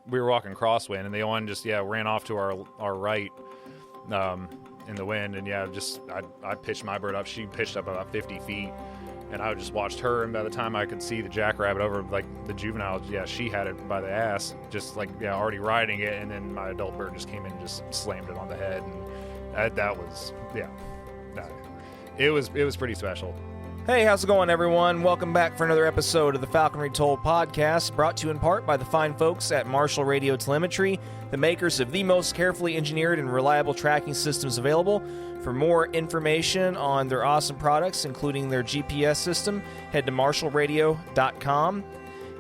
we were walking crosswind, and the one just ran off to our right in the wind, and I pitched my bird up. She pitched up about 50 feet, and I just watched her. And by the time I could see the jackrabbit over like the juvenile, she had it by the ass, just already riding it, and then my adult bird just came in and just slammed it on the head, and that was it was pretty special. Hey, how's it going, everyone? Welcome back for another episode of the Falconry Told podcast, brought to you in part by the fine folks at Marshall Radio Telemetry, the makers of the most carefully engineered and reliable tracking systems available. For more information on their awesome products, including their GPS system, head to marshallradio.com.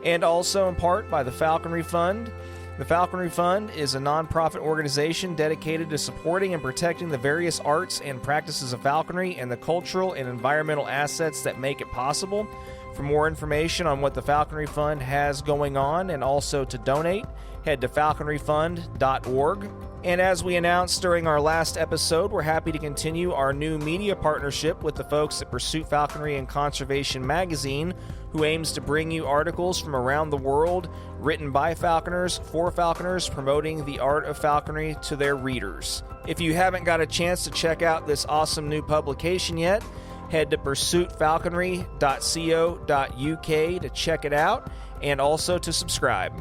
And also in part by the Falconry Fund. The Falconry Fund is a nonprofit organization dedicated to supporting and protecting the various arts and practices of falconry and the cultural and environmental assets that make it possible. For more information on what the Falconry Fund has going on and also to donate, head to falconryfund.org. And as we announced during our last episode, we're happy to continue our new media partnership with the folks at Pursuit Falconry and Conservation magazine, who aims to bring you articles from around the world written by falconers for falconers, promoting the art of falconry to their readers. If you haven't got a chance to check out this awesome new publication yet, head to pursuitfalconry.co.uk to check it out and also to subscribe.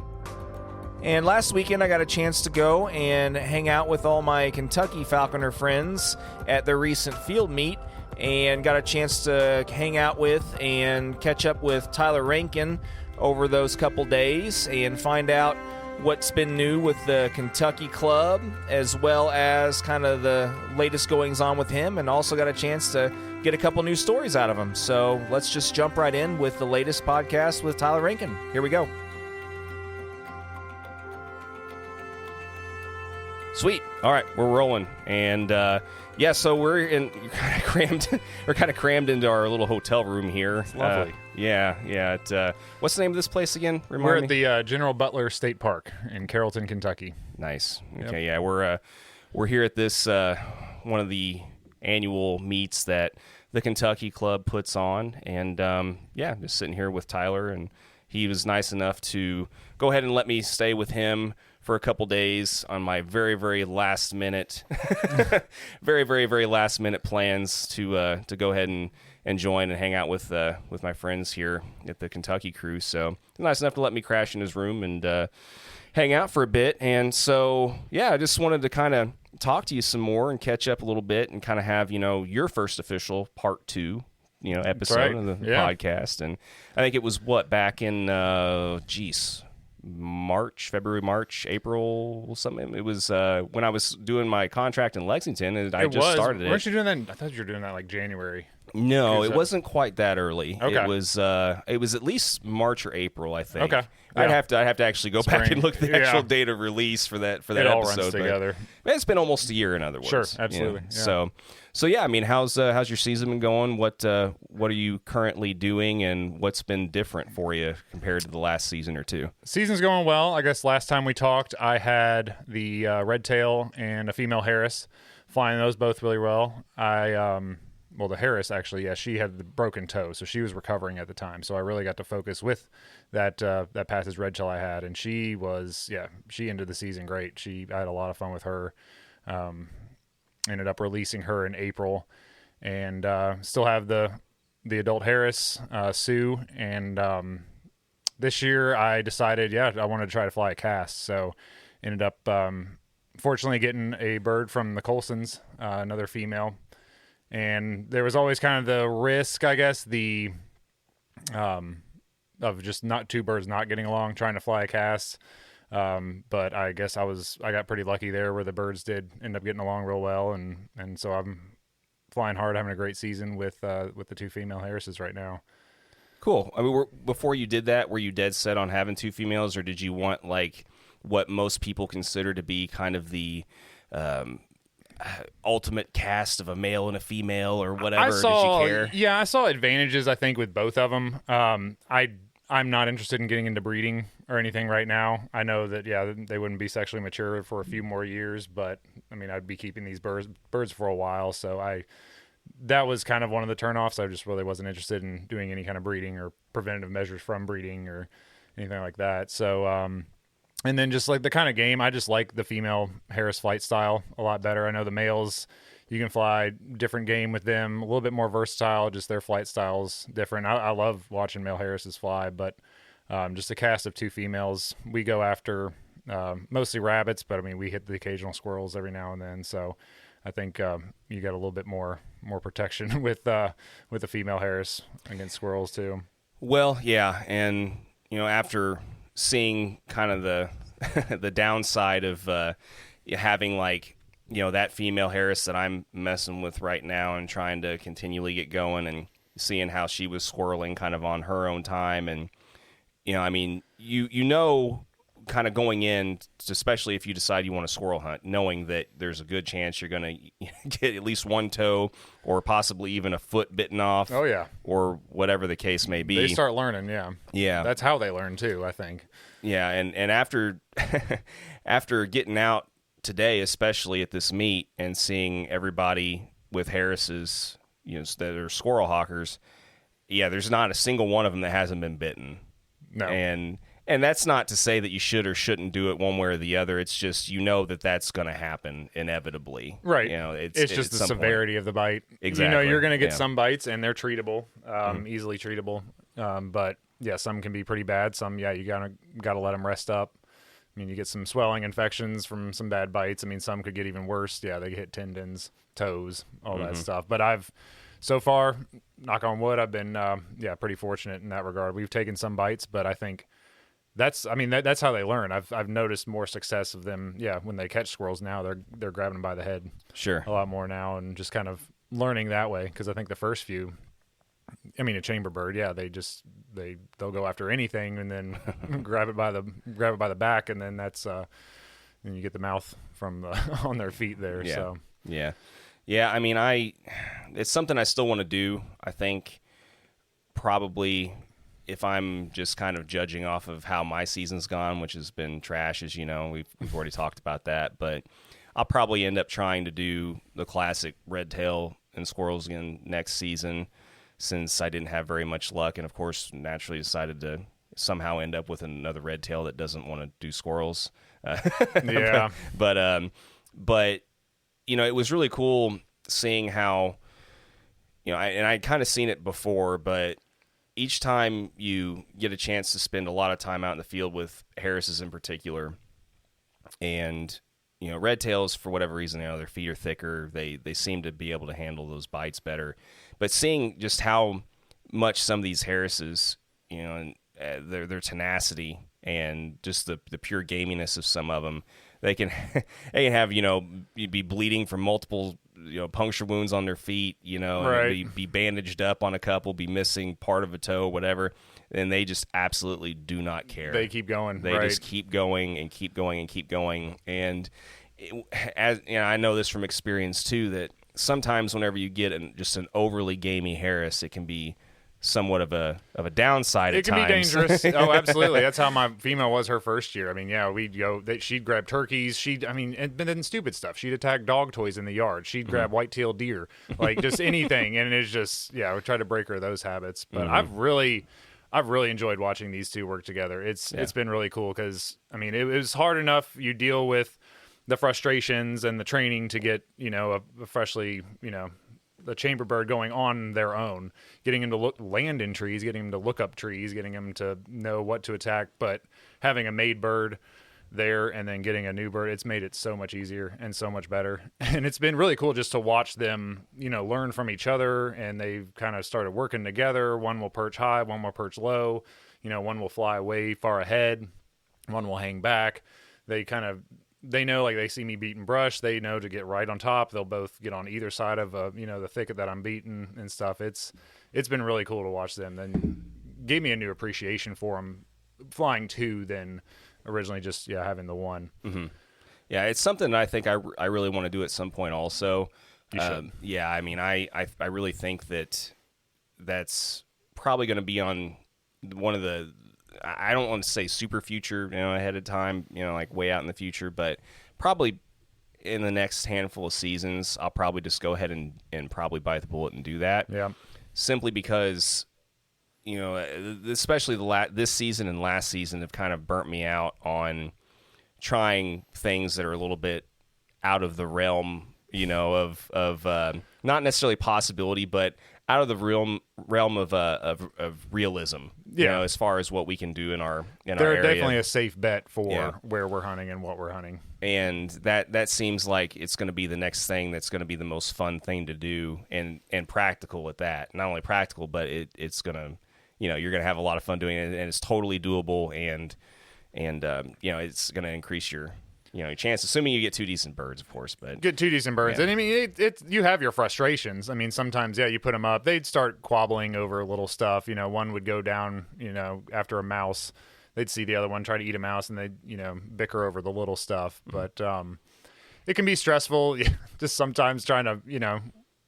And last weekend, I got a chance to go and hang out with all my Kentucky Falconer friends at their recent field meet, and got a chance to hang out with and catch up with Tyler Rankin over those couple days and find out what's been new with the Kentucky club, as well as kind of the latest goings on with him, and also got a chance to get a couple new stories out of him. So let's just jump right in with the latest podcast with Tyler Rankin. Here we go. Sweet. All right, we're rolling, and so we're kind of crammed into our little hotel room here. It's lovely. What's the name of this place again? We're at the General Butler State Park in Carrollton, Kentucky. Nice. Yep. Okay, yeah, we're here at this one of the annual meets that the Kentucky Club puts on, and just sitting here with Tyler, and he was nice enough to go ahead and let me stay with him for a couple days on my very, very last minute, very, very, very last minute plans to go ahead and join and hang out with my friends here at the Kentucky crew. So nice enough to let me crash in his room and hang out for a bit. And so I just wanted to kind of talk to you some more and catch up a little bit and kind of have your first official part 2 episode of the podcast. And I think it was back in February, March, April, something. It was when I was doing my contract in Lexington, and I just started it. Weren't you doing that? I thought you were doing that like January. No, it wasn't quite that early. Okay. It was at least March or April, I think. Okay. I'd have to actually go back and look at the actual date of release for that it episode. All runs together. It's been almost a year, in other words. Sure, absolutely. Yeah. So I mean, how's your season been going? What are you currently doing, and what's been different for you compared to the last season or two? Season's going well. I guess last time we talked, I had the red tail and a female Harris, flying those both really well. The Harris, actually, she had the broken toe, so she was recovering at the time. So I really got to focus with that passage red tail I had, and she ended the season great. I had a lot of fun with her. Ended up releasing her in April, and still have the adult Harris, Sue, and this year I decided, I wanted to try to fly a cast, so ended up fortunately getting a bird from the Colsons, another female. And there was always kind of the risk, I guess, of just not two birds not getting along trying to fly a cast. But I guess I got pretty lucky there where the birds did end up getting along real well, and so I'm flying hard, having a great season with the two female Harrises right now. Cool. I mean, before you did that, were you dead set on having two females, or did you want like what most people consider to be kind of the ultimate cast of a male and a female or whatever? Did you care? Yeah, I saw advantages, I think, with both of them. I'm not interested in getting into breeding or anything right now. I know that, they wouldn't be sexually mature for a few more years, but I mean, I'd be keeping these birds for a while. So that was kind of one of the turnoffs. I just really wasn't interested in doing any kind of breeding or preventative measures from breeding or anything like that. So, And then just like the kind of game, I just like the female Harris flight style a lot better. I know the males, you can fly different game with them, a little bit more versatile, just their flight styles different. I love watching male Harrises fly, but just a cast of 2 females. We go after mostly rabbits, but I mean, we hit the occasional squirrels every now and then. So I think you got a little bit more protection with the female Harris against squirrels too. Well, yeah, and after seeing kind of the downside of having like that female Harris that I'm messing with right now and trying to continually get going, and seeing how she was squirreling kind of on her own time, and I mean kind of going in, especially if you decide you want to squirrel hunt, knowing that there's a good chance you're going to get at least one toe or possibly even a foot bitten off. Oh, yeah. Or whatever the case may be. They start learning, yeah. Yeah. That's how they learn, too, I think. Yeah, and after after getting out today, especially at this meet, and seeing everybody with Harris's, that are squirrel hawkers, yeah, there's not a single one of them that hasn't been bitten. No. And that's not to say that you should or shouldn't do it one way or the other. It's just that that's going to happen inevitably. Right. It's just the severity of the bite. Exactly. You're going to get some bites, and they're treatable, easily treatable. But yeah, some can be pretty bad. Some, you got to let them rest up. I mean, you get some swelling infections from some bad bites. I mean, some could get even worse. Yeah, they hit tendons, toes, all that stuff. But so far, knock on wood, I've been pretty fortunate in that regard. We've taken some bites, but I think that's how they learn. I've noticed more success of them. Yeah, when they catch squirrels now, they're grabbing them by the head. Sure. A lot more now, and just kind of learning that way. Because I think the first few, a chamber bird, yeah, they'll go after anything and then grab it by the back, and then that's then you get the mouth from on their feet there. Yeah. So yeah. I mean, it's something I still want to do. I think probably, if I'm just kind of judging off of how my season's gone, which has been trash, as you know, we've already talked about that, but I'll probably end up trying to do the classic red tail and squirrels again next season, since I didn't have very much luck, and of course naturally decided to somehow end up with another red tail that doesn't want to do squirrels. Yeah. But it was really cool seeing how, and I'd kind of seen it before, but each time you get a chance to spend a lot of time out in the field with Harrises in particular, and red tails, for whatever reason, their feet are thicker, they seem to be able to handle those bites better. But seeing just how much some of these Harrises, their tenacity and just the pure gaminess of some of them, they can have be bleeding from multiple puncture wounds on their feet, right. and be bandaged up on a couple, be missing part of a toe, whatever, and they just absolutely do not care. They keep going. They just keep going and keep going and keep going. And as I know this from experience too, that sometimes whenever you get just an overly gamey Harris, it can be somewhat of a downside at times. It can be dangerous. Oh, absolutely. That's how my female was her first year. I mean, yeah, she'd grab turkeys. And then stupid stuff. She'd attack dog toys in the yard. She'd grab white-tailed deer, like just anything. And it's just, we try to break her of those habits. But I've really enjoyed watching these two work together. It's been really cool because, it was hard enough. You deal with the frustrations and the training to get, a freshly, the chamber bird going on their own, getting him to land in trees, getting him to look up trees, getting him to know what to attack. But having a made bird there and then getting a new bird, it's made it so much easier and so much better. And it's been really cool just to watch them, learn from each other. And they've kind of started working together. One will perch high, one will perch low. One will fly way far ahead. One will hang back. They know, like, they see me beating brush. They know to get right on top. They'll both get on either side of, the thicket that I'm beating and stuff. It's been really cool to watch them. Then gave me a new appreciation for them flying two than originally just, having the one. Mm-hmm. Yeah, it's something that I think I really want to do at some point also. You should. I really think that's probably going to be on one of the, I don't want to say super future, ahead of time, like way out in the future, but probably in the next handful of seasons, I'll probably just go ahead and probably bite the bullet and do that. Yeah. Simply because, especially this season and last season have kind of burnt me out on trying things that are a little bit out of the realm, of not necessarily possibility, but out of the realm of realism. As far as what we can do in our area. They're definitely a safe bet for where we're hunting and what we're hunting. And that seems like it's going to be the next thing that's going to be the most fun thing to do and practical at that. Not only practical, but it's going to, you're going to have a lot of fun doing it, and it's totally doable, and it's going to increase your chance, assuming you get 2 decent birds, of course. But get 2 decent birds, and I mean, you have your frustrations. I mean, sometimes, you put them up, they'd start quabbling over little stuff. One would go down, after a mouse. They'd see the other one try to eat a mouse, and they'd, bicker over the little stuff. But it can be stressful. Just sometimes trying to,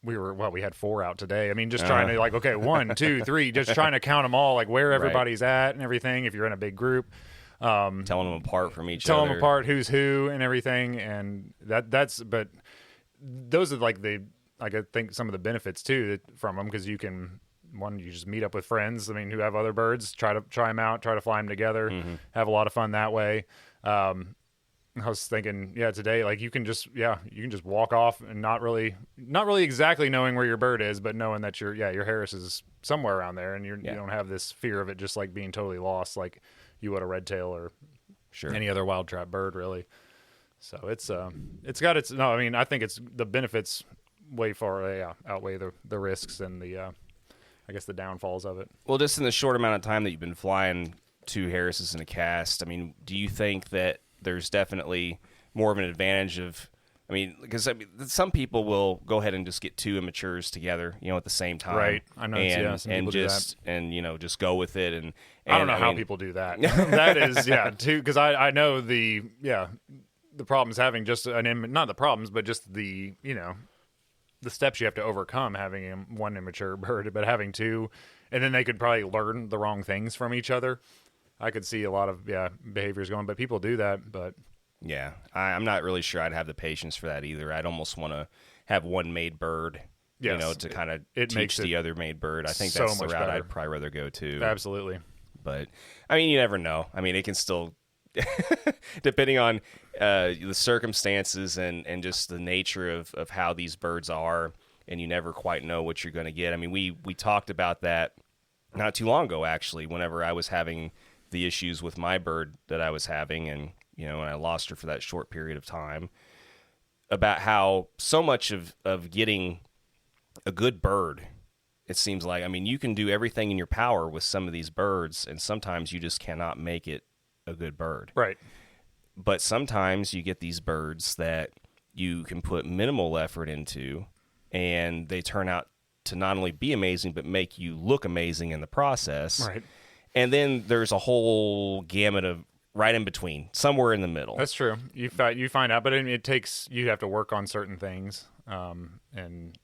we had 4 out today. I mean, just trying to okay, 1, 2, 3, just trying to count them all, where everybody's at and everything. If you're in a big group. Telling them apart from each other. Telling them apart, who's who and everything, and but those are I think some of the benefits too from them, because you just meet up with friends, who have other birds, try them out, try to fly them together, have a lot of fun that way. I was thinking, today, you can just walk off and not really exactly knowing where your bird is, but knowing that your Harris is somewhere around there, and you don't have this fear of it just being totally lost, you would a red tail or any other wild trap bird, really. So it's got its I think it's the benefits way far outweigh the risks and the I guess the downfalls of it. Well, just in the short amount of time that you've been flying 2 Harrises in a cast, do you think that there's definitely more of an advantage of? Because some people will go ahead and just get 2 immatures together, at the same time, right? I know, some people do that. just go with it. And I don't know how people do that. That is, too, because I know the problems having just not the problems, but just the the steps you have to overcome having 1 immature bird, but having 2, and then they could probably learn the wrong things from each other. I could see a lot of behaviors going, but people do that, but. Yeah, I'm not really sure I'd have the patience for that either. I'd almost want to have 1 made bird, to kind of teach the other made bird. I think that's the route better. I'd probably rather go to. Absolutely. But, you never know. It can still, depending on the circumstances and just the nature of how these birds are, and you never quite know what you're going to get. We talked about that not too long ago, actually, whenever I was having the issues with my bird that I was having, and and I lost her for that short period of time, about how so much of getting a good bird, it seems like, you can do everything in your power with some of these birds, and sometimes you just cannot make it a good bird. Right. But sometimes you get these birds that you can put minimal effort into, and they turn out to not only be amazing, but make you look amazing in the process. Right. And then there's a whole gamut of right in between, somewhere in the middle. That's true. You find out, but it takes, you have to work on certain things, and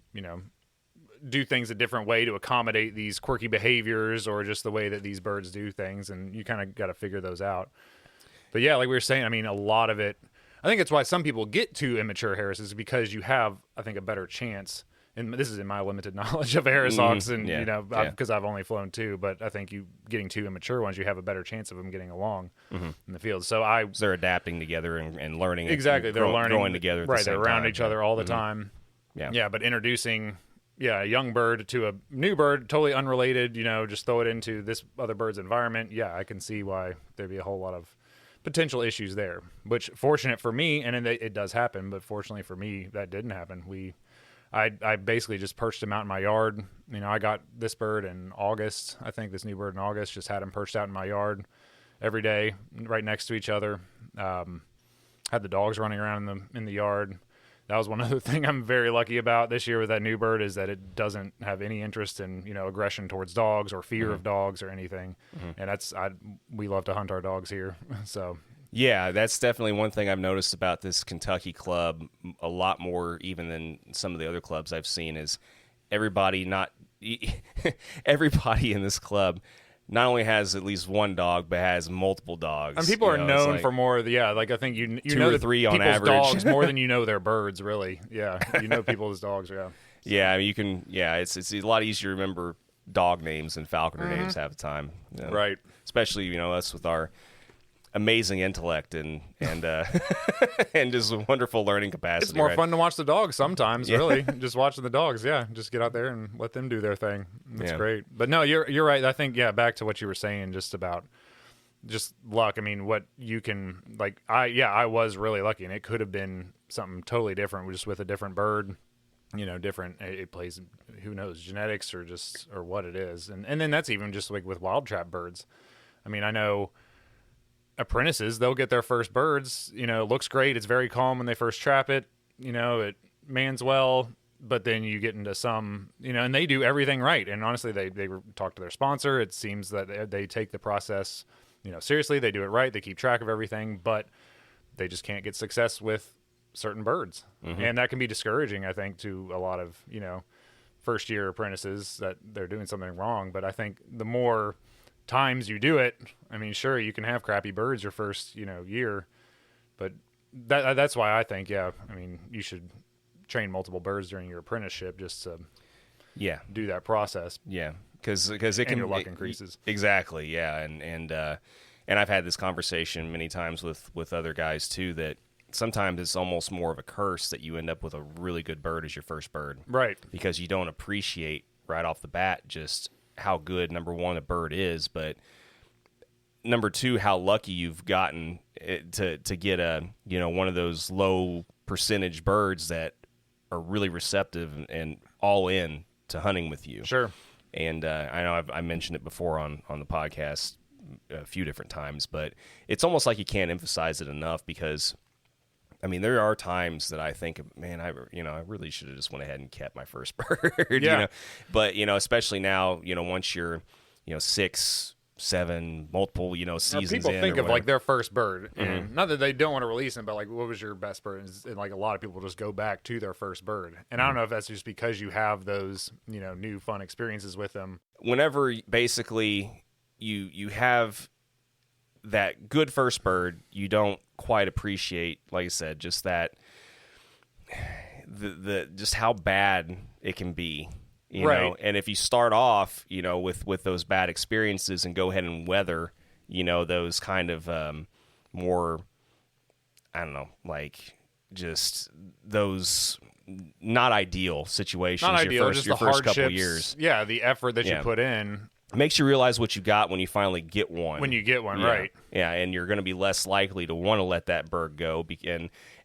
do things a different way to accommodate these quirky behaviors, or just the way that these birds do things, and you kind of got to figure those out. But like we were saying, a lot of it, I think it's why some people get 2 immature Harrises, because you have, I think, a better chance. And this is in my limited knowledge of Harris Hawks, and because I've only flown 2, but I think getting 2 immature ones, you have a better chance of them getting along in the field. So they're adapting together and learning. Exactly, they're learning, growing together. At the same they're around time. Each other all the time. Yeah. But introducing a young bird to a new bird, totally unrelated. Just throw it into this other bird's environment. Yeah, I can see why there'd be a whole lot of potential issues there. Which, fortunate for me, and it does happen, but fortunately for me, that didn't happen. I basically just perched him out in my yard. I got this bird in August. I think this new bird in August, just had him perched out in my yard every day, right next to each other. Had the dogs running around in the yard. That was one other thing I'm very lucky about this year with that new bird, is that it doesn't have any interest in, aggression towards dogs or fear of dogs or anything. And we love to hunt our dogs here. So. Yeah, that's definitely one thing I've noticed about this Kentucky club, a lot more even than some of the other clubs I've seen, is everybody in this club not only has at least 1 dog, but has multiple dogs. And people are known for more. I think you 2 know or 3 on people's average. Dogs more than you know their birds, really. Yeah, people's dogs. Yeah. Yeah, you can. Yeah, it's a lot easier to remember dog names than falconer names half the time. Right. Especially us with our amazing intellect and and just a wonderful learning capacity. It's more right? fun to watch the dogs sometimes, really. Just watching the dogs, yeah. Just get out there and let them do their thing. It's great. But no, you're right. I think, back to what you were saying just about just luck. I mean, what you can, like, I was really lucky, and it could have been something totally different, just with a different bird, different, it plays, who knows, genetics or what it is. And then that's even just like with wild trap birds. I mean, I know apprentices, they'll get their first birds, it looks great. It's very calm when they first trap it, it mans well, but then you get into some, and they do everything right. And honestly, they talk to their sponsor. It seems that they take the process, seriously. They do it right. They keep track of everything, but they just can't get success with certain birds. And that can be discouraging, I think, to a lot of, first year apprentices, that they're doing something wrong. But I think the more times you do it, I mean, sure, you can have crappy birds your first, year, but that's why I think, I mean, you should train multiple birds during your apprenticeship just to do that process. Yeah, because it can, your luck increases. Exactly. Yeah, and I've had this conversation many times with other guys too, that sometimes it's almost more of a curse that you end up with a really good bird as your first bird, right? Because you don't appreciate right off the bat just how good, number one, a bird is, but number two, how lucky you've gotten to get one of those low percentage birds that are really receptive and all in to hunting with you. Sure. And I know I mentioned it before on the podcast a few different times, but it's almost like you can't emphasize it enough, because I mean, there are times that I think, man, I really should have just went ahead and kept my first bird. Yeah. But especially now, once you're 6, 7, multiple seasons in, people think of whatever. like their first bird, and not that they don't want to release them, but like, what was your best bird? And like a lot of people just go back to their first bird, and I don't know if that's just because you have those new fun experiences with them. Whenever basically you have that good first bird, you don't quite appreciate, like I said, just that the just how bad it can be, you know. And if you start off, with those bad experiences and go ahead and weather, those kind of more, I don't know, like just those not ideal situations. Not ideal, just the first couple hardships, years. Yeah, the effort that you put in. Makes you realize what you got when you finally get one. When you get one, right. Yeah, and you're going to be less likely to want to let that bird go.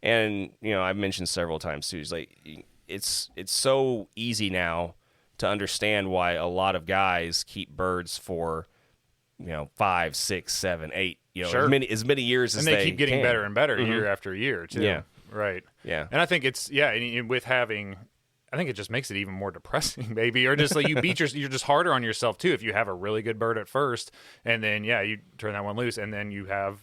And I've mentioned several times, too, it's like it's so easy now to understand why a lot of guys keep birds for, 5, 6, 7, 8, sure. as many years as they keep getting can. better and better year after year, too. Yeah. Right. Yeah. And I think it's, and with having... I think it just makes it even more depressing, maybe, or just like you're just harder on yourself too if you have a really good bird at first, and then you turn that one loose, and then you have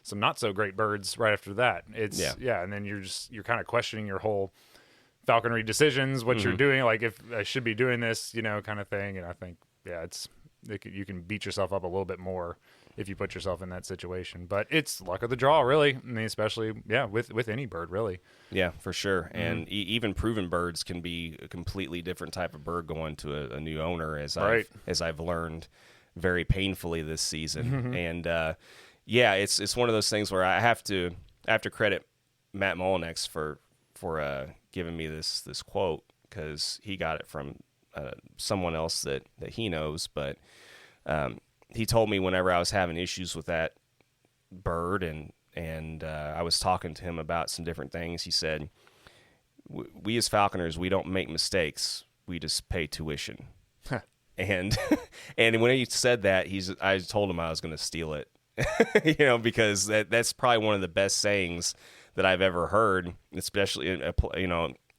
some not so great birds right after that. It's and then you're kind of questioning your whole falconry decisions, what you're doing, like if I should be doing this, kind of thing. And I think you can beat yourself up a little bit more if you put yourself in that situation. But it's luck of the draw, really. I mean, especially, with any bird, really. Yeah, for sure. And even proven birds can be a completely different type of bird going to a new owner, as I've learned very painfully this season. And, it's one of those things where I have to credit Matt Molinex for giving me this quote, because he got it from someone else that he knows. But he told me whenever I was having issues with that bird and I was talking to him about some different things, he said, we as falconers, we don't make mistakes. We just pay tuition. And when he said that, I told him I was going to steal it, because that's probably one of the best sayings that I've ever heard, especially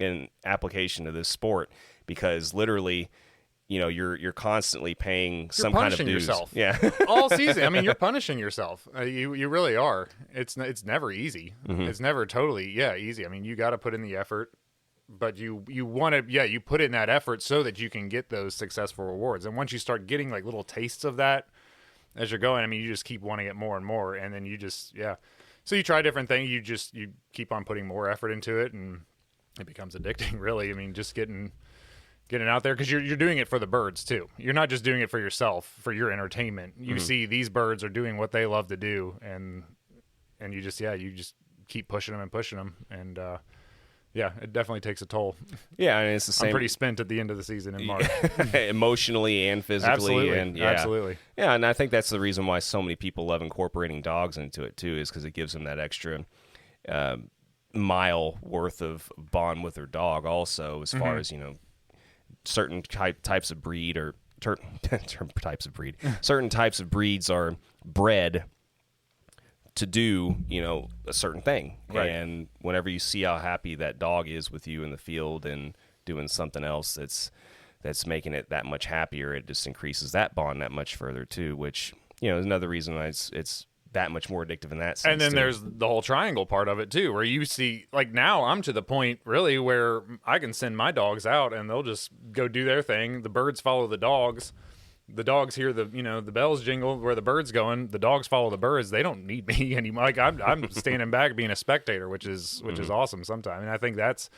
in application to this sport, because literally, you're constantly paying some kind of dues. Yourself. Yeah. All season. I mean, you're punishing yourself. You really are. It's never easy. It's never totally easy. I mean, you got to put in the effort, but you want to you put in that effort so that you can get those successful rewards. And once you start getting like little tastes of that as you're going, I mean, you just keep wanting it more and more, and then you just So you try different things. You keep on putting more effort into it, and it becomes addicting. Really, I mean, just getting getting out there, because you're doing it for the birds too. You're not just doing it for yourself, for your entertainment. You see these birds are doing what they love to do, and you just keep pushing them, and it definitely takes a toll. Yeah, and it's the same. I'm pretty spent at the end of the season in March, emotionally and physically. Absolutely, and absolutely. Yeah, and I think that's the reason why so many people love incorporating dogs into it too, is because it gives them that extra mile worth of bond with their dog. Also, as far as certain types of breed or certain types of breeds are bred to do, a certain thing. Right. And whenever you see how happy that dog is with you in the field and doing something else that's making it that much happier, it just increases that bond that much further too, which, is another reason why it's that much more addictive in that sense. And then too. there's the whole triangle part of it too, where you see, like, now I'm to the point really where I can send my dogs out and they'll just go do their thing. The birds follow the dogs. The dogs hear the bells jingle where the bird's going. The dogs follow the birds. They don't need me anymore. Like, I'm standing back being a spectator, which is awesome sometimes. And I think that's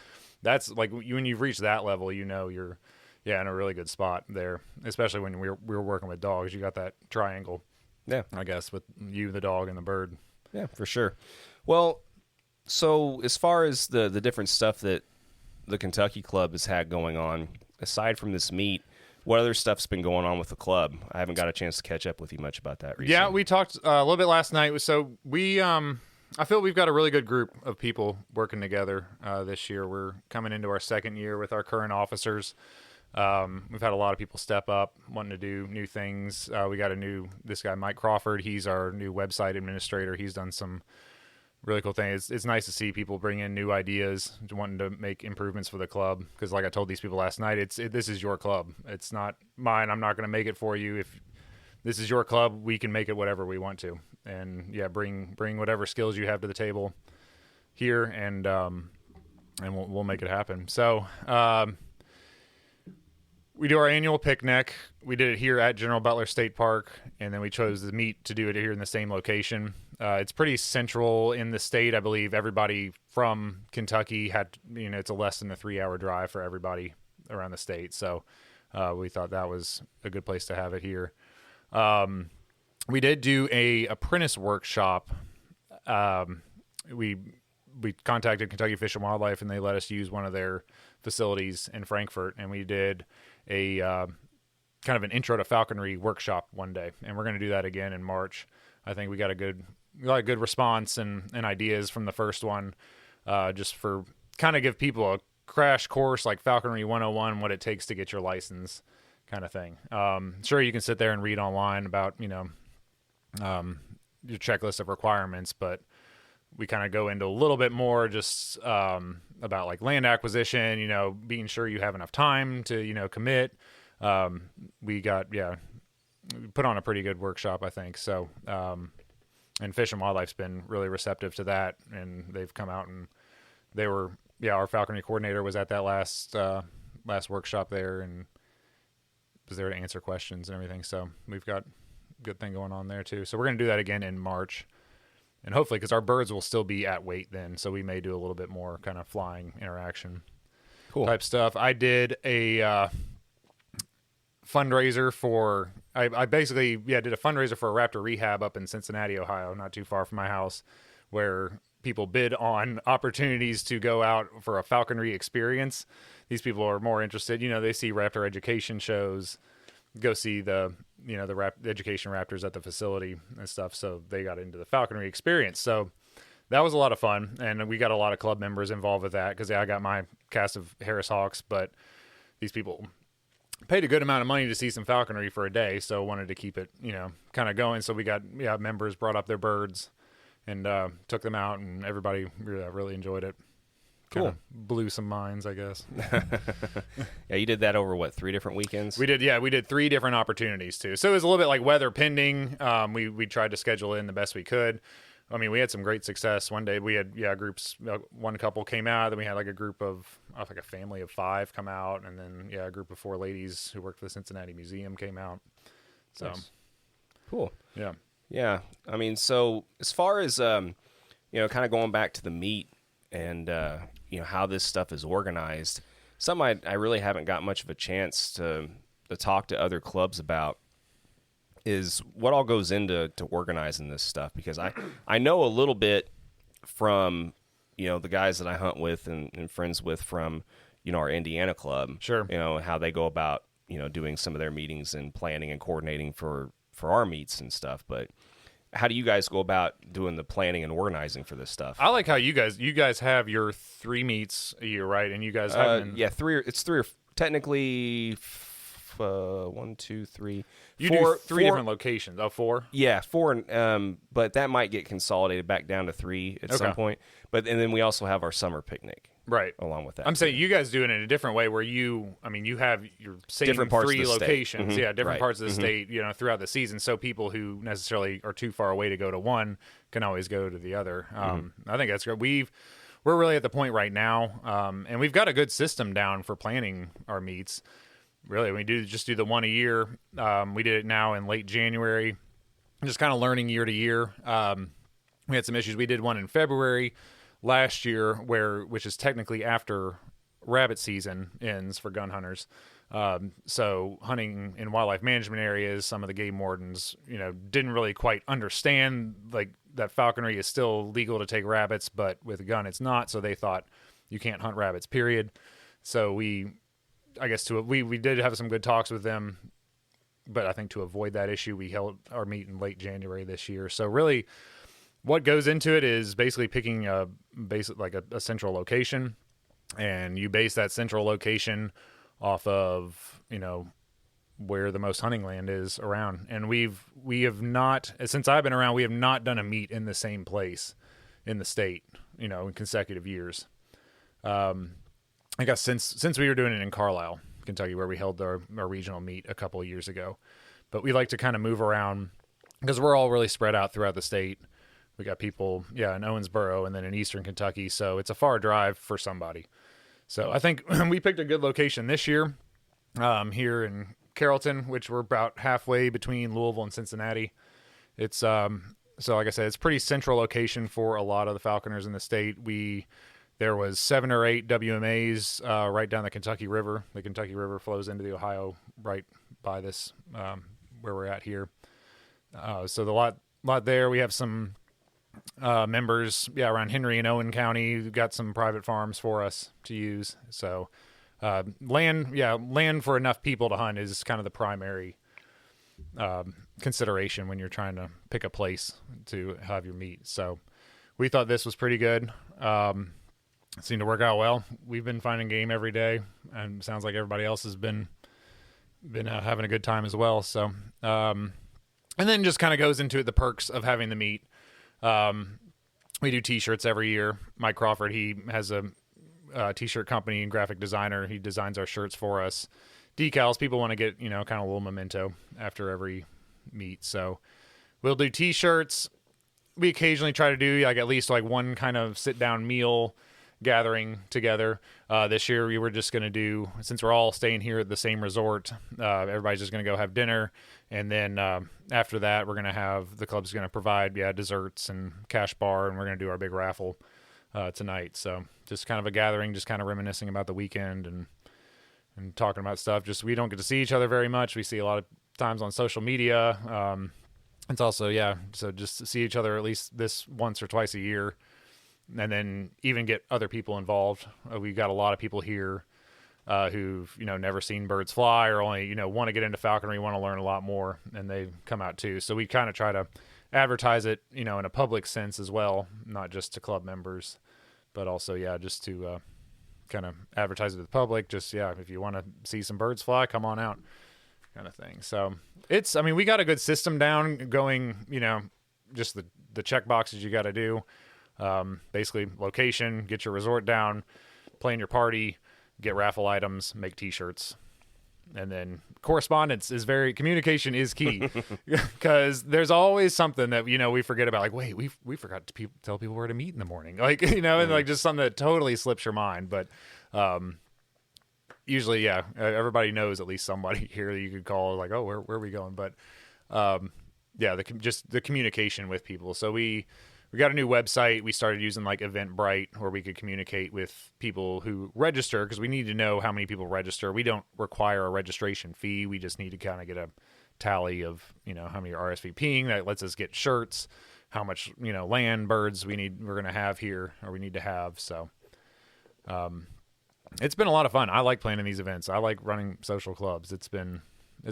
like, when you've reached that level, you're in a really good spot there. Especially when we were working with dogs, you got that triangle. Yeah, I guess, with you, the dog, and the bird. Yeah, for sure. Well, so as far as the different stuff that the Kentucky Club has had going on, aside from this meet, what other stuff's been going on with the club? I haven't got a chance to catch up with you much about that recently. Yeah, we talked a little bit last night. So we, I feel we've got a really good group of people working together this year. We're coming into our second year with our current officers. We've had a lot of people step up, wanting to do new things. We got this guy, Mike Crawford. He's our new website administrator. He's done some really cool things. It's nice to see people bring in new ideas, wanting to make improvements for the club. Because like I told these people last night, this is your club. It's not mine. I'm not going to make it for you. If this is your club, we can make it whatever we want to. And bring whatever skills you have to the table here, and we'll make it happen. So, we do our annual picnic. We did it here at General Butler State Park, and then we chose the meet to do it here in the same location. It's pretty central in the state. I believe everybody from Kentucky had, it's a less than a 3-hour drive for everybody around the state. So we thought that was a good place to have it here. We did do a apprentice workshop. We contacted Kentucky Fish and Wildlife, and they let us use one of their facilities in Frankfort, and we did a kind of an intro to falconry workshop one day, and we're going to do that again in March. I think we got a good response and ideas from the first one, just for kind of give people a crash course like Falconry 101, what it takes to get your license kind of thing. Sure, you can sit there and read online about your checklist of requirements, but we kind of go into a little bit more just about like land acquisition, being sure you have enough time to, commit. We put on a pretty good workshop, I think. So, and Fish and Wildlife's been really receptive to that, and they've come out and our falconry coordinator was at that last workshop there and was there to answer questions and everything. So we've got a good thing going on there too. So we're going to do that again in March. And hopefully, because our birds will still be at weight then, so we may do a little bit more kind of flying interaction type stuff. I did a fundraiser for I basically did a fundraiser for a raptor rehab up in Cincinnati, Ohio, not too far from my house, where people bid on opportunities to go out for a falconry experience. These people are more interested. They see raptor education shows, go see the education raptors at the facility and stuff. So they got into the falconry experience. So that was a lot of fun. And we got a lot of club members involved with that because I got my cast of Harris Hawks, but these people paid a good amount of money to see some falconry for a day. So wanted to keep it, kind of going. So we got, members brought up their birds and took them out, and everybody really enjoyed it. Cool. Kinda blew some minds, I guess. Yeah, you did that over 3 different weekends? We did 3 different opportunities too. So it was a little bit like weather pending. We tried to schedule in the best we could. I mean, we had some great success. One day we had groups. One couple came out, then we had like a group of like a family of 5 come out, and then a group of 4 ladies who worked for the Cincinnati Museum came out. So nice. Cool. Yeah. I mean, so as far as kind of going back to the meet and how this stuff is organized, something I really haven't got much of a chance to talk to other clubs about is what all goes into organizing this stuff, because I know a little bit from, the guys that I hunt with and friends with from, our Indiana club. Sure. How they go about, doing some of their meetings and planning and coordinating for our meets and stuff. But how do you guys go about doing the planning and organizing for this stuff? I like how you guys have your 3 meets a year, right? And you guys have it's 3 or technically 1, 2, 3. You do 3 different locations. Oh, 4? Yeah, 4. But that might get consolidated back down to 3 at some point. And then we also have our summer picnic. Right. Along with that. I'm saying you guys do it in a different way where you have your same different parts 3 of the locations. state. Different parts of the state, throughout the season. So people who necessarily are too far away to go to one can always go to the other. I think that's great. We're really at the point right now, and we've got a good system down for planning our meets. Really, we do the one a year. We did it now in late January, just kind of learning year to year. We had some issues. We did one in February last year, which is technically after rabbit season ends for gun hunters. So hunting in wildlife management areas, some of the game wardens, didn't really quite understand like that falconry is still legal to take rabbits, but with a gun it's not. So they thought you can't hunt rabbits, period. So we did have some good talks with them, but I think to avoid that issue, we held our meet in late January this year. So really, what goes into it is basically picking a central location, and you base that central location off of where the most hunting land is around. And we have not, since I've been around, we have not done a meet in the same place in the state, in consecutive years. I guess since we were doing it in Carlisle, Kentucky, where we held our regional meet a couple of years ago. But we like to kind of move around because we're all really spread out throughout the state. We got people, in Owensboro and then in eastern Kentucky, so it's a far drive for somebody. So I think we picked a good location this year here in Carrollton, which we're about halfway between Louisville and Cincinnati. It's so like I said, it's a pretty central location for a lot of the falconers in the state. There was 7 or 8 WMAs right down the Kentucky River. The Kentucky River flows into the Ohio right by this where we're at here. So the lot there. We have some members around Henry and Owen County. We've got some private farms for us to use. So land for enough people to hunt is kind of the primary consideration when you're trying to pick a place to have your meet. So we thought this was pretty good. It seemed to work out well. We've been finding game every day, and it sounds like everybody else has been having a good time as well. So, and then just kind of goes into the perks of having the meet. We do T-shirts every year. Mike Crawford, he has a T-shirt company and graphic designer. He designs our shirts for us. Decals, people want to get kind of a little memento after every meet. So we'll do T-shirts. We occasionally try to do at least one kind of sit-down meal gathering together. This year we were just going to do, since we're all staying here at the same resort, everybody's just going to go have dinner, and then after that we're going to have, the club's going to provide desserts and cash bar, and we're going to do our big raffle tonight. So just kind of a gathering, just kind of reminiscing about the weekend and talking about stuff. Just, we don't get to see each other very much. We see a lot of times on social media. It's also so just to see each other at least this once or twice a year, and then even get other people involved. We've got a lot of people here who've never seen birds fly, or only want to get into falconry, want to learn a lot more, and they come out too. So we kind of try to advertise it in a public sense as well, not just to club members, but also just to kind of advertise it to the public. Just if you want to see some birds fly, come on out, kind of thing. So we got a good system down going. Just the check boxes you got to do. Basically location, get your resort down, plan your party, get raffle items, make T-shirts, and then correspondence is communication is key, because there's always something that we forget about. Like, wait, we forgot to tell people where to meet in the morning. And just something that totally slips your mind. But usually, everybody knows at least somebody here that you could call. Like, oh, where are we going? But the communication with people. So we we got a new website. We started using like Eventbrite where we could communicate with people who register because we need to know how many people register. We don't require a registration fee. We just need to kind of get a tally of, how many are RSVPing. That lets us get shirts, how much, land birds we're going to have here or we need to have. So, it's been a lot of fun. I like planning these events. I like running social clubs. It's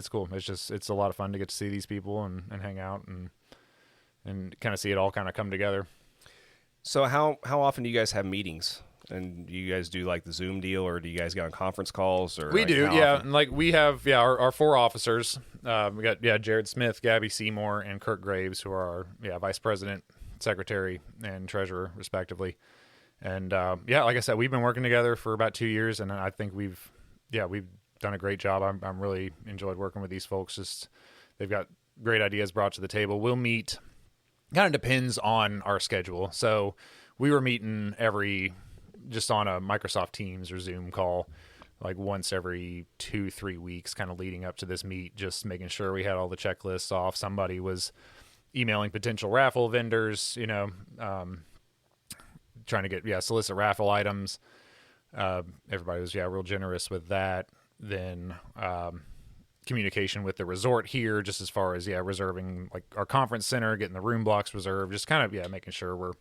cool. It's a lot of fun to get to see these people and hang out and kind of see it all kind of come together. So how often do you guys have meetings? And do you guys do like the Zoom deal, or do you guys get on conference calls? Or we do, yeah. And like we have, our 4 officers. We got Jared Smith, Gabby Seymour, and Kirk Graves, who are our vice president, secretary, and treasurer, respectively. And like I said, we've been working together for about 2 years, and I think we've done a great job. I'm really enjoyed working with these folks. Just they've got great ideas brought to the table. We'll meet. Kind of depends on our schedule. So we were meeting just on a Microsoft Teams or Zoom call, like once every 2-3 weeks, kind of leading up to this meet, just making sure we had all the checklists off. Somebody was emailing potential raffle vendors, trying to get solicit raffle items. Everybody was real generous with that. Then communication with the resort here, just as far as reserving like our conference center, getting the room blocks reserved, just kind of making sure we're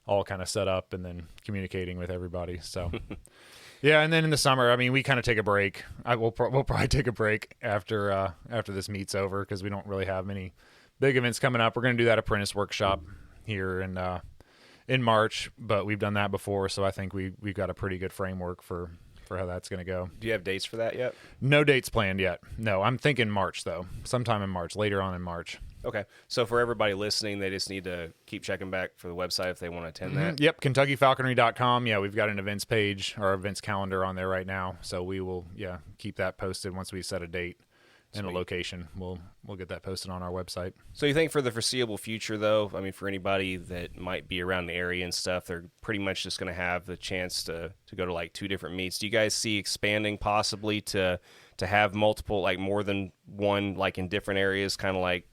all kind of set up, and then communicating with everybody. So and then in the summer, I mean, we kind of take a break. We'll probably take a break after this meet's over, because we don't really have many big events coming up. We're going to do that apprentice workshop here in March, but we've done that before, so I think we've got a pretty good framework for how that's going to go. Do you have dates for that yet? No dates planned yet. No, I'm thinking March, though. Sometime in March, later on in March. Okay. So for everybody listening, they just need to keep checking back for the website if they want to attend that. Yep, KentuckyFalconry.com. Yeah, we've got an events page, our events calendar on there right now, so we will keep that posted once we set a date. And a location. We'll get that posted on our website. So you think for the foreseeable future, though, I mean, for anybody that might be around the area and stuff, they're pretty much just going to have the chance to go to like 2 different meets. Do you guys see expanding possibly to have multiple, like more than one, like in different areas, kind of like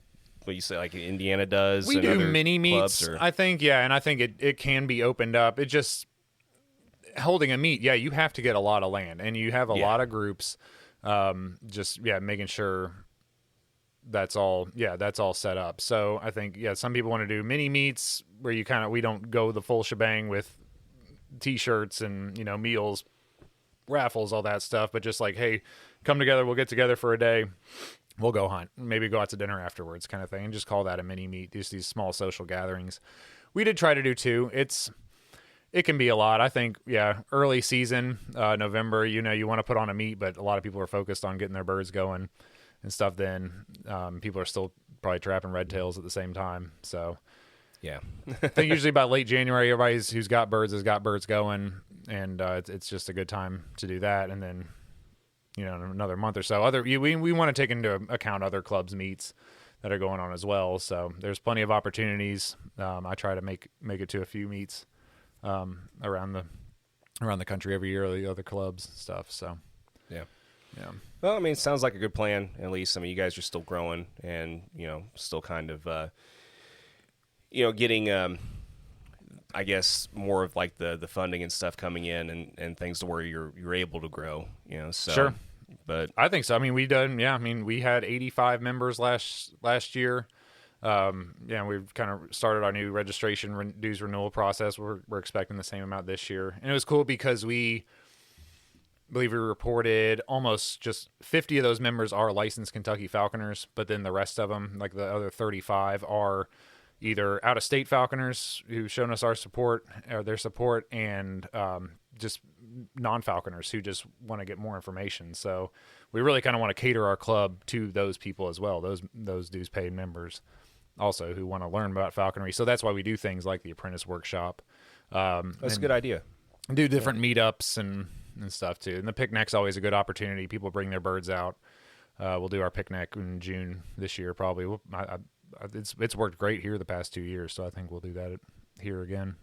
what you say, like Indiana does? We do mini meets, I think, and I think it can be opened up. It just, holding a meet, you have to get a lot of land, and you have a lot of groups. Making sure that's all set up. So I think some people want to do mini meets where we don't go the full shebang with t-shirts and meals, raffles, all that stuff, but just like, hey, come together, we'll get together for a day, we'll go hunt, maybe go out to dinner afterwards, kind of thing, and just call that a mini meet. Just these small social gatherings. We did try to do 2. It can be a lot. I think, early season, November, you want to put on a meet, but a lot of people are focused on getting their birds going and stuff then. People are still probably trapping red tails at the same time. So, I think usually about late January, everybody who's got birds has got birds going, and it's just a good time to do that. And then, in another month or so, we want to take into account other clubs' meets that are going on as well. So there's plenty of opportunities. I try to make it to a few meets around the country every year, the other clubs and stuff. So well, I mean, it sounds like a good plan. At least, I mean, you guys are still growing and still kind of getting I guess more of like the funding and stuff coming in and things to where you're able to grow, so sure. But I think so. I mean, we had 85 members last year. We've kind of started our new registration dues renewal process. We're expecting the same amount this year. And it was cool because we believe we reported almost just 50 of those members are licensed Kentucky Falconers, but then the rest of them, like the other 35, are either out-of-state Falconers who've shown us their support, and just non-Falconers who just want to get more information. So we really kind of want to cater our club to those people as well, those dues paid members also who want to learn about falconry. So that's why we do things like the apprentice workshop. That's a good idea. Do different meetups and stuff too. And the picnic's always a good opportunity. People bring their birds out. We'll do our picnic in June this year probably. It's worked great here the past 2 years, so I think we'll do that here again.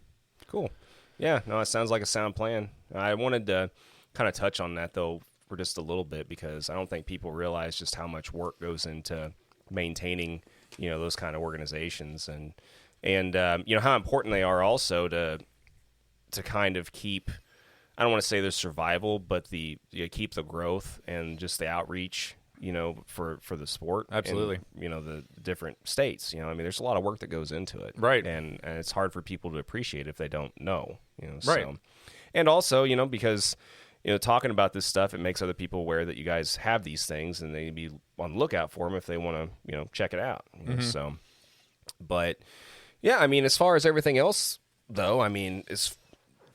Cool. Yeah, no, it sounds like a sound plan. I wanted to kind of touch on that, though, for just a little bit, because I don't think people realize just how much work goes into maintaining, those kind of organizations. And and how important they are also to kind of keep, I don't want to say their survival, but keep the growth and just the outreach, for the sport. Absolutely. And, the different states, there's a lot of work that goes into it. Right. And it's hard for people to appreciate if they don't know, Right. So. And also, because, talking about this stuff, it makes other people aware that you guys have these things and they can be on the lookout for them if they want to, check it out. So, but yeah, as far as everything else though, it's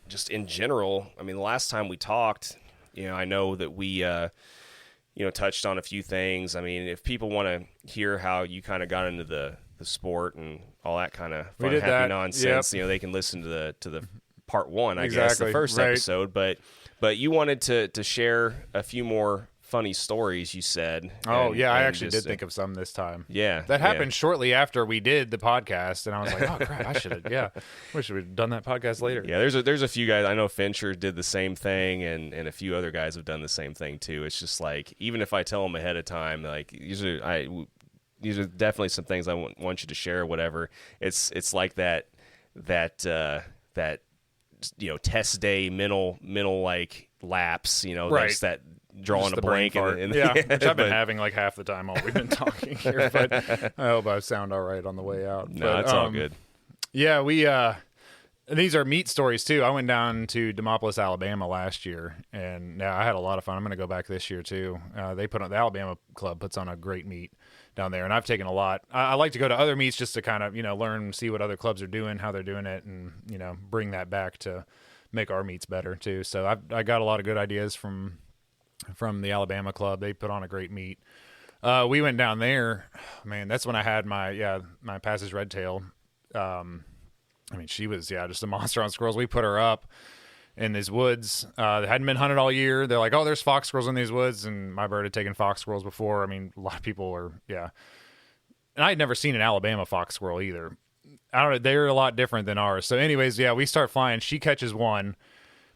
just in general, the last time we talked, I know that we, touched on a few things. If people want to hear how you kind of got into the sport and all that kind of fun, happy nonsense, they can listen to the part one, I guess, the first episode. But you wanted to share a few more funny stories, you said. Oh, yeah, I actually did think of some this time. Yeah. That happened shortly after we did the podcast, and I was like, oh, crap, I should have, wish we'd done that podcast later. Yeah, there's a few guys. I know Fincher did the same thing, and a few other guys have done the same thing, too. It's just like, even if I tell them ahead of time, like, these are definitely some things I want you to share or whatever. It's like that test day mental like lapse, right. There's that drawing a blank which I've been having like half the time while we've been talking here, but I hope I sound all right on the way out. No, it's all good. Yeah, we these are meat stories too. I went down to Demopolis, Alabama last year, and I had a lot of fun. I'm going to go back this year too. They put on, the Alabama Club puts on a great meet down there, and I've taken a lot. I like to go to other meets just to kind of learn, see what other clubs are doing, how they're doing it, and bring that back to make our meets better too. So I got a lot of good ideas from the Alabama Club. They put on a great meet. We went down there, man. That's when I had my Passage Red Tail. She was just a monster on squirrels. We put her up in these woods that hadn't been hunted all year. They're like, oh, there's fox squirrels in these woods, and my bird had taken fox squirrels before. A lot of people were, and I had never seen an Alabama fox squirrel either. I don't know, they're a lot different than ours. So anyways, we start flying. She catches one,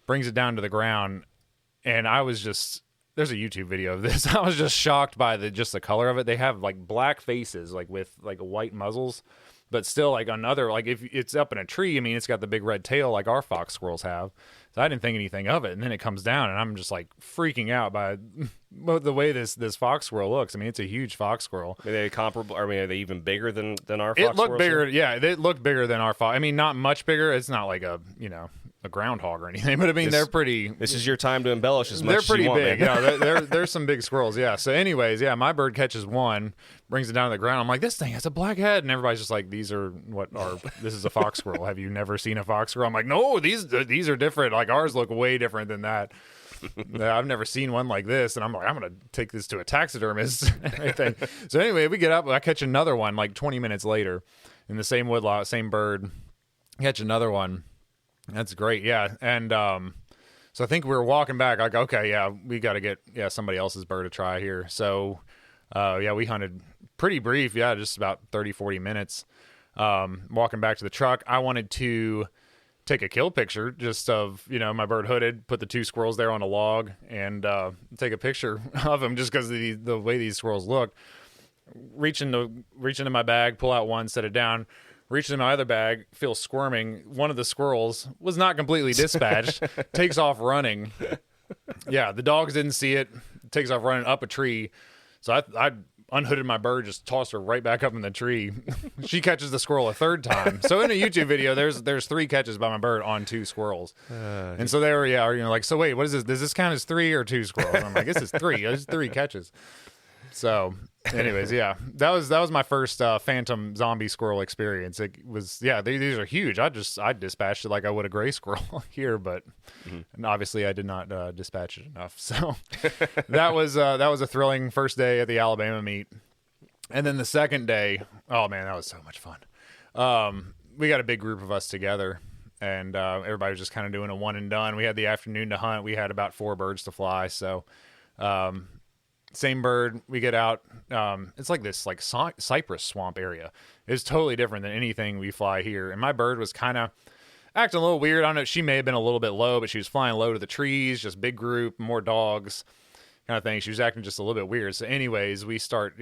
brings it down to the ground, and I was just, there's a YouTube video of this. I was just shocked by the color of it. They have like black faces, like with like white muzzles, but still like another, like if it's up in a tree, it's got the big red tail like our fox squirrels have. So I didn't think anything of it. And then it comes down and I'm just like freaking out by the way this fox squirrel looks. It's a huge fox squirrel. Are they comparable? Are they even bigger than our fox squirrels? It looked bigger. Yeah, it looked bigger than our fox. Not much bigger. It's not like a groundhog or anything, but they're pretty. This is your time to embellish as much as you want. They're pretty big. Yeah, there's some big squirrels. Yeah. So anyways, my bird catches one, brings it down to the ground. I'm like, this thing has a black head, and everybody's just like, this is a fox squirrel. Have you never seen a fox squirrel? I'm like, no, these are different. Like ours look way different than that. I've never seen one like this, and I'm like, I'm gonna take this to a taxidermist. Everything. So anyway, we get up. I catch another one like 20 minutes later in the same woodlot, same bird. Catch another one. That's great, yeah. And so I think we were walking back. Like, okay, we got to get somebody else's bird to try here. So we hunted pretty brief, just about 30, 40 minutes. Walking back to the truck, I wanted to take a kill picture just of my bird hooded, put the two squirrels there on a log, and take a picture of them just because the way these squirrels look. Reach into my bag, pull out one, set it down. Reach in my other bag, feel squirming. One of the squirrels was not completely dispatched, takes off running. Yeah, the dogs didn't see it, takes off running up a tree. So I unhooded my bird, just tossed her right back up in the tree. She catches the squirrel a third time. So in a YouTube video, there's 3 catches by my bird on 2 squirrels. And so they were, like, so wait, what is this? Does this count as 3 or 2 squirrels? I'm like, this is 3. It's 3 catches. So anyways, that was my first phantom zombie squirrel experience. It was, these are huge. I dispatched it like I would a gray squirrel here, but and obviously I did not dispatch it enough. So that was a thrilling first day at the Alabama meet. And then the second day, oh man, that was so much fun. We got a big group of us together, and everybody was just kind of doing a one and done. We had the afternoon to hunt. We had about 4 birds to fly. So, same bird, we get out. It's like this like cypress swamp area. It's totally different than anything we fly here. And my bird was kind of acting a little weird. I don't know. She may have been a little bit low, but she was flying low to the trees, just big group, more dogs. kind of thing. She was acting just a little bit weird. So anyways, we start,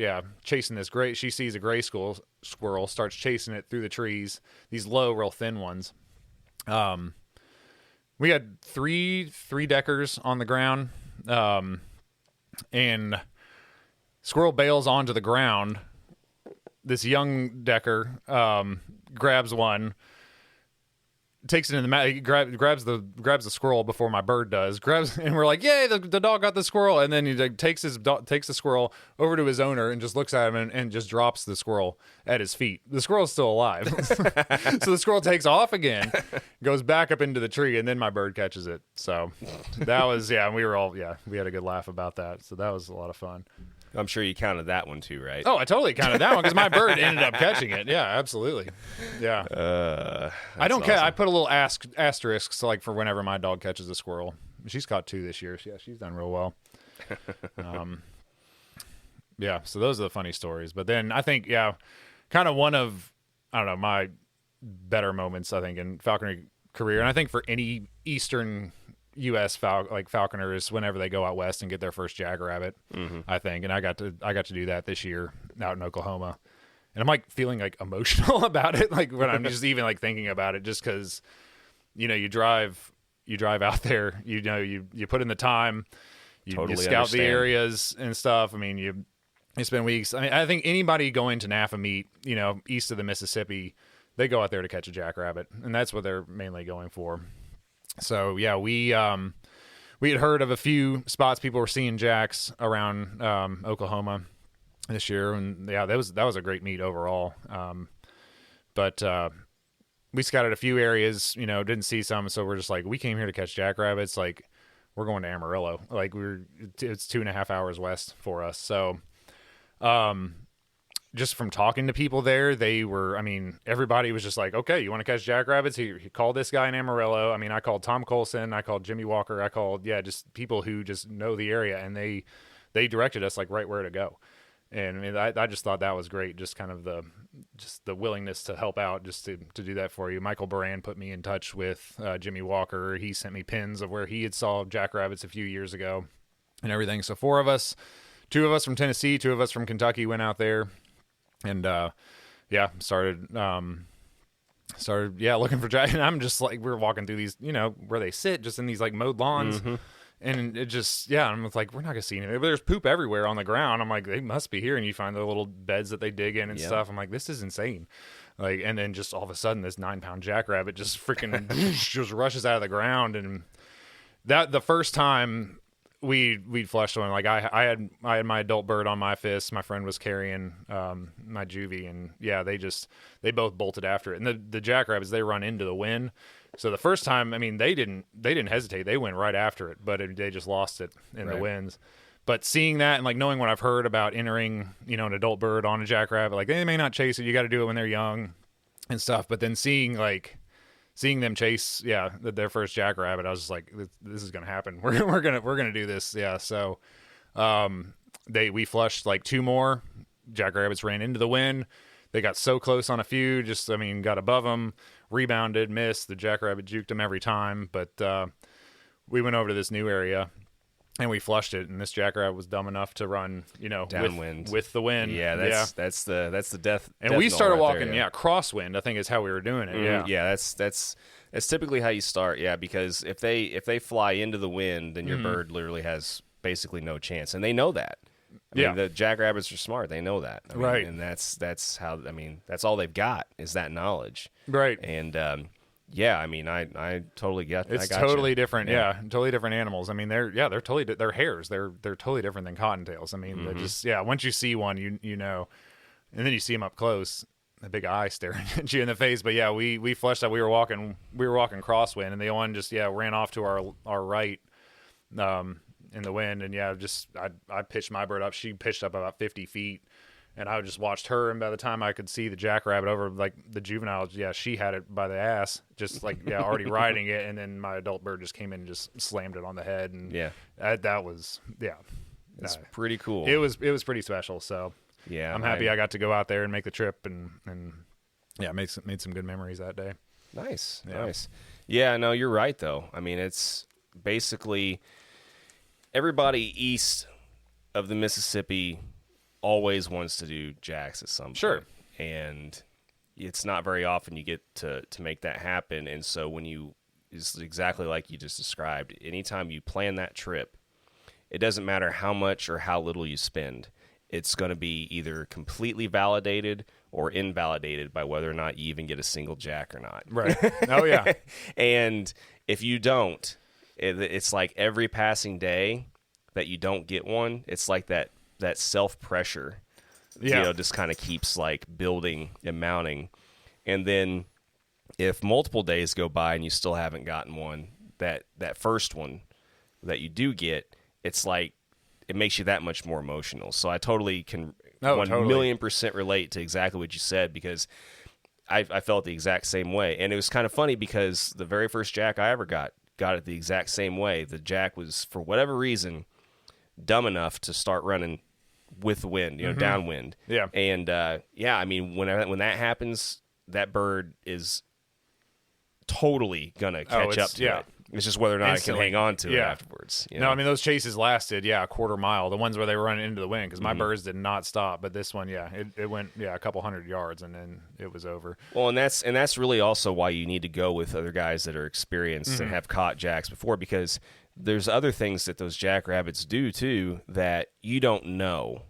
chasing this gray. She sees a gray squirrel, starts chasing it through the trees, these low, real thin ones. We had three deckers on the ground, and squirrel bails onto the ground. This young decker grabs one, takes it in the mouth. He grabs the squirrel before my bird does. And we're like, "Yay! The dog got the squirrel!" And then he takes the squirrel over to his owner and just looks at him and just drops the squirrel at his feet. The squirrel's still alive, so the squirrel takes off again, goes back up into the tree, and then my bird catches it. So that was and we were all we had a good laugh about that. So that was a lot of fun. I'm sure you counted that one too, right? Oh, I totally counted that one because my bird ended up catching it. Yeah, absolutely. Yeah. I don't care. I put a little asterisk so like for whenever my dog catches a squirrel. She's caught 2 this year. So yeah, she's done real well. So those are the funny stories. But then I think, kind of one of, I don't know, my better moments, I think, in falconry career. And I think for any Eastern U.S. falconers, whenever they go out west and get their first jackrabbit, I think, and I got to do that this year out in Oklahoma, and I'm like feeling like emotional about it, like when I'm just even like thinking about it, just because, you drive out there, you put in the time, you scout the areas and stuff. I mean, you spend weeks. I mean, I think anybody going to NAFA meet, east of the Mississippi, they go out there to catch a jackrabbit, and that's what they're mainly going for. So we had heard of a few spots people were seeing jacks around Oklahoma this year, and that was a great meet overall. But we scouted a few areas, didn't see some, so we're just like, we came here to catch jackrabbits. Like, we're going to Amarillo. Like, it's 2.5 hours west for us. So, just from talking to people there, everybody was just like, okay, you want to catch jackrabbits? He called this guy in Amarillo. I mean, I called Tom Colson, I called Jimmy Walker, I called, just people who just know the area, and they directed us like right where to go. And I mean, I just thought that was great. Just kind of the willingness to help out, just to do that for you. Michael Baran put me in touch with Jimmy Walker. He sent me pins of where he had saw jackrabbits a few years ago and everything. So 4 of us, 2 of us from Tennessee, 2 of us from Kentucky went out there. And started looking for jack. And I'm just like, we're walking through these, where they sit, just in these like mowed lawns, and it just I'm like, we're not gonna see anything. But there's poop everywhere on the ground. I'm like, they must be here. And you find the little beds that they dig in and stuff. I'm like, this is insane. Like, and then just all of a sudden, this 9-pound jackrabbit just freaking just rushes out of the ground. And that the first time we'd flushed one, like I had my adult bird on my fist. My friend was carrying my juvie, and they both bolted after it. And the jackrabbits, they run into the wind. So the first time, I mean, they didn't hesitate. They went right after it, but they just lost it in the winds. But seeing that and like knowing what I've heard about entering, an adult bird on a jackrabbit, like they may not chase it. You got to do it when they're young and stuff. But then seeing them chase, their first jackrabbit, I was just like, this is gonna happen. We're gonna do this. Yeah. So, we flushed like 2 more jackrabbits, ran into the wind. They got so close on a few, got above them, rebounded, missed. The jackrabbit juked them every time. But we went over to this new area and we flushed it, and this jackrabbit was dumb enough to run, downwind with the wind. Yeah, that's the death. And we started walking, crosswind. I think is how we were doing it. That's typically how you start. Yeah, because if they fly into the wind, then your bird literally has basically no chance, and they know that. I mean, the jackrabbits are smart. They know that. Right. And that's how. I mean, that's all they've got is that knowledge. Right. And I totally get. It's totally different. Yeah, totally different animals. I mean, they're totally they're hares. They're totally different than cottontails. I mean, they're just once you see one, you know, and then you see them up close, a big eye staring at you in the face. But we flushed out. We were walking crosswind, and the one just ran off to our right, in the wind, and I pitched my bird up. She pitched up about 50 feet. And I just watched her, and by the time I could see the jackrabbit over, like, the juvenile, she had it by the ass, just, like, already riding it, and then my adult bird just came in and just slammed it on the head, and that was, It's pretty cool. It was pretty special, so I'm happy I got to go out there and make the trip, and made some good memories that day. Nice. Yeah, no, you're right, though. I mean, it's basically everybody east of the Mississippi always wants to do jacks at some point. Sure. And it's not very often you get to make that happen. And so it's exactly like you just described. Anytime you plan that trip, it doesn't matter how much or how little you spend. It's going to be either completely validated or invalidated by whether or not you even get a single jack or not. Right. Oh, yeah. And if you don't, it's like every passing day that you don't get one, it's like that self-pressure, just kind of keeps like building and mounting. And then if multiple days go by and you still haven't gotten one, that first one that you do get, it's like it makes you that much more emotional. So I totally can 1,000,000% relate to exactly what you said, because I felt the exact same way. And it was kind of funny because the very first jack I ever got it the exact same way. The jack was, for whatever reason, dumb enough to start running with the wind, downwind. Yeah. And I mean, when that happens, that bird is totally gonna catch up to it. It's just whether or not Instantly. I can hang on to it afterwards. No, I mean, those chases lasted, a quarter mile. The ones where they were running into the wind, because my birds did not stop. But this one, it went, a couple 100 yards, and then it was over. Well, and that's really also why you need to go with other guys that are experienced and have caught jacks before, because there's other things that those jackrabbits do, too, that you don't know.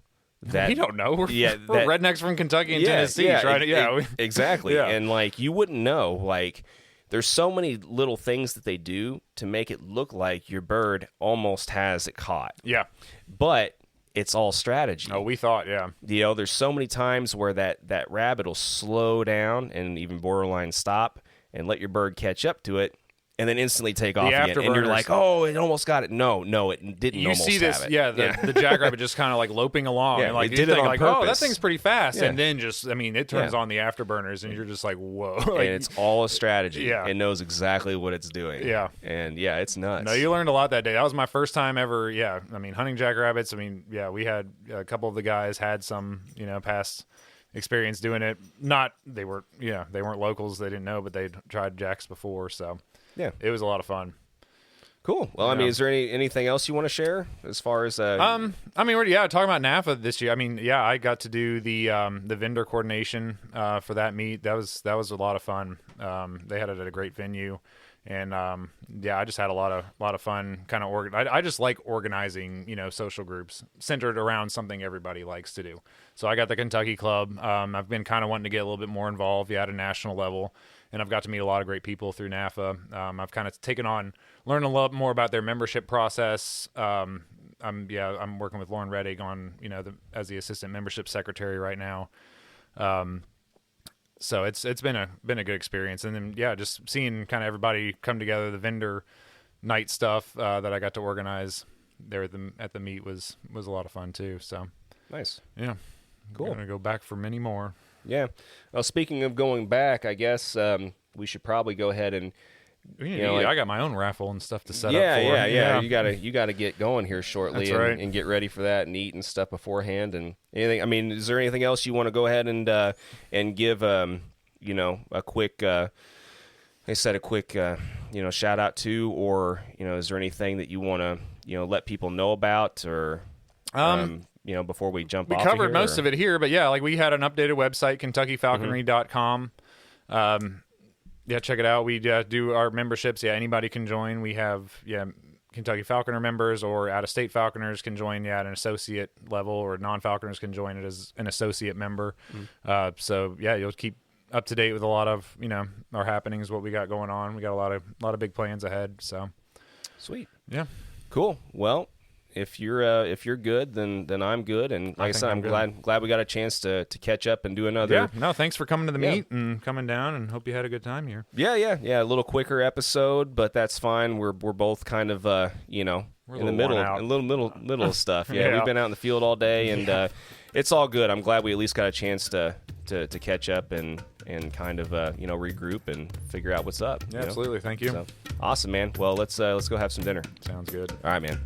That we don't know. We're rednecks from Kentucky and Tennessee, right? Exactly. And, like, you wouldn't know, like... There's so many little things that they do to make it look like your bird almost has it caught. Yeah. But it's all strategy. Oh, we thought, there's so many times where that rabbit will slow down and even borderline stop and let your bird catch up to it, and then instantly take off again. And you're like, oh, it almost got it. No, it didn't you almost see this, have it. The jackrabbit just kind of like loping along. Yeah, and like it did it on like, purpose. oh, that thing's pretty fast. And then just, I mean, it turns on the afterburners, and you're just like, whoa. And it's all a strategy. Yeah. It knows exactly what it's doing. Yeah. And, it's nuts. No, you learned a lot that day. That was my first time ever, I mean, hunting jackrabbits. I mean, we had a couple of the guys had some, past experience doing it. They weren't locals. They didn't know, but they'd tried jacks before, so... Yeah, it was a lot of fun. Cool. Well, I mean, is there anything else you want to share as far as? I mean, talking about NAFA this year. I mean, I got to do the vendor coordination for that meet. That was a lot of fun. They had it at a great venue, and I just had a lot of fun. Kind of I just like organizing, social groups centered around something everybody likes to do. So I got the Kentucky Club. I've been kind of wanting to get a little bit more involved, at a national level. And I've got to meet a lot of great people through NAFA. I've kind of learned a lot more about their membership process. I'm working with Lauren Reddig on, as the assistant membership secretary right now. So it's been a good experience. And then, just seeing kind of everybody come together, the vendor night stuff that I got to organize there at the meet was a lot of fun too. So nice. Yeah. Cool. I'm going to go back for many more. Yeah. Well, speaking of going back, I guess we should probably go ahead and I got my own raffle and stuff to set up for. Yeah. You gotta get going here shortly. That's right. And get ready for that and eat and stuff beforehand and anything. I mean, is there anything else you want to go ahead and give a quick shout out to, or is there anything that you want to let people know about, or before we jump off? We covered most of it here, but we had an updated website, KentuckyFalconry.com. Check it out. We do our memberships. Anybody can join. We have Kentucky Falconer members, or out-of-state Falconers can join at an associate level, or non-Falconers can join it as an associate member. So you'll keep up to date with a lot of our happenings, what we got going on. We got a lot of big plans ahead. So sweet. Yeah. Cool. Well, if you're good, then I'm good, and like I said, I'm glad we got a chance to catch up and do another. Yeah, no, thanks for coming to the meet and coming down, and hope you had a good time here. Yeah, a little quicker episode, but that's fine. We're both kind of we're in the middle, a little stuff. Yeah, we've been out in the field all day, and it's all good. I'm glad we at least got a chance to catch up and kind of regroup and figure out what's up. Yeah, absolutely. Thank you. So, awesome, man. Well, let's go have some dinner. Sounds good. All right, man.